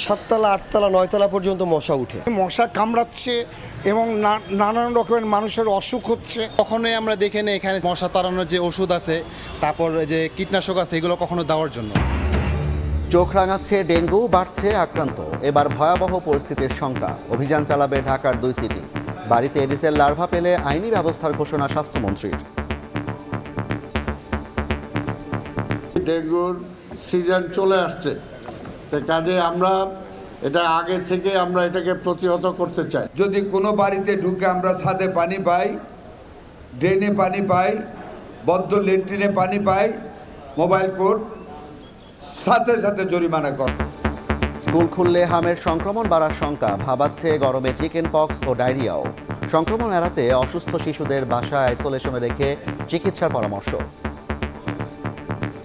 7তলা 8তলা 9তলা পর্যন্ত মশা উঠে। মশা কামড়াচ্ছে এবং নানান রকমের মানুষের অসুখ হচ্ছে। কখনোই আমরা দেখি না এখানে মশা তাড়ানোর যে ওষুধ আছে, তারপর যে কীটনাশক আছে, এগুলো কখনো দেওয়ার জন্য। চোখ রাঙাচ্ছে ডেঙ্গু, বাড়ছে আক্রান্ত। এবার ভয়াবহ পরিস্থিতির শঙ্কা। অভিযান চালাবে ঢাকার 2 সিটি। বাড়িতে এডিসের লার্ভা পেলে আইনি ব্যবস্থার ঘোষণা স্বাস্থ্যমন্ত্রীর। ডেঙ্গুর সিজন চলে আসছে, তো কাজে আমরা এটা আগে থেকে আমরা এটাকে প্রতিহত করতে চাই। যদি কোনো বাড়িতে ঢুকে আমরা ছাদে পানি পাই, ড্রেনে পানি পাই, বদ্ধ ল্যাট্রিনে পানি পাই, মোবাইল কোর্ট সাথে সাথে জরিমানা কর। স্কুল খুললে হামের সংক্রমণ বাড়ার শঙ্কা। ভাবাচ্ছে গরমে চিকেন পক্স ও ডায়রিয়াও। সংক্রমণ এড়াতে অসুস্থ শিশুদের বাসায় আইসোলেশনে রেখে চিকিৎসার পরামর্শ।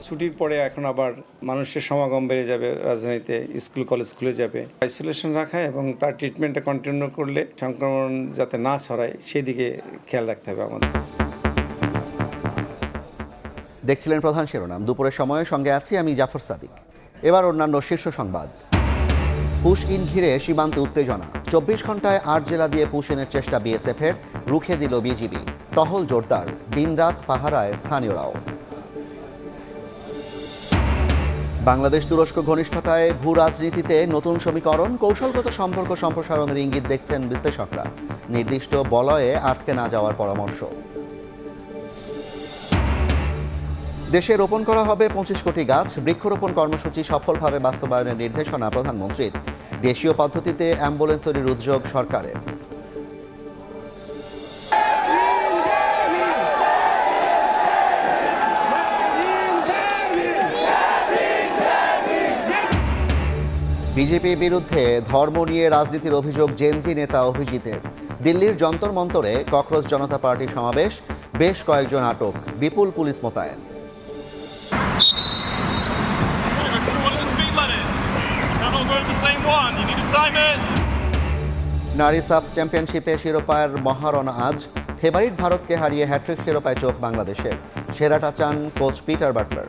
ছুটির পরে এখন আবার মানুষের সমাগম বেড়ে যাবে, রাজধানীতে স্কুল কলেজ খুলে যাবে। আইসোলেশন রাখা এবং তার ট্রিটমেন্টটা কন্টিনিউ করলে সংক্রমণ যাতে না ছড়ায় সেদিকে খেয়াল রাখতে হবে আমাদের। দেখছিলেন প্রধান শিরোনাম। দুপুরের সময়ের সঙ্গে আছি আমি জাফর সাদিক। এবার অন্যান্য শীর্ষ সংবাদ। পুশ ইন ঘিরে সীমান্তে উত্তেজনা। 24 ঘন্টায় 8 জেলা দিয়ে পুশ ইনের চেষ্টা বিএসএফের, রুখে দিল বিজিবি। টহল জোরদার, দিনরাত পাহারায় স্থানীয়রাও। বাংলাদেশ তুরস্ক ঘনিষ্ঠতায় ভূ রাজনীতিতে নতুন সমীকরণ। কৌশলগত সম্পর্ক সম্প্রসারণের ইঙ্গিত দেখছেন বিশ্লেষকরা। নির্দিষ্ট বলয়ে আটকে না যাওয়ার পরামর্শ। দেশে রোপণ করা হবে 25 কোটি গাছ। বৃক্ষরোপণ কর্মসূচি সফলভাবে বাস্তবায়নের নির্দেশনা প্রধানমন্ত্রীর। দেশীয় পদ্ধতিতে অ্যাম্বুলেন্স তৈরির উদ্যোগ সরকারের। বিজেপির বিরুদ্ধে ধর্ম নিয়ে রাজনীতির অভিযোগ জেনজি নেতা অভিজিতের। দিল্লির যন্তর মন্তরে ককরোচ জনতা পার্টির সমাবেশ, বেশ কয়েকজন আটক, বিপুল পুলিশ মোতায়েন। নারী সাব চ্যাম্পিয়নশিপে শিরোপার মহারণা আজ। ফেভারিট ভারতকে হারিয়ে হ্যাট্রিক শিরোপায় চোখ বাংলাদেশের। সেরাটা চান কোচ পিটার বাটলার।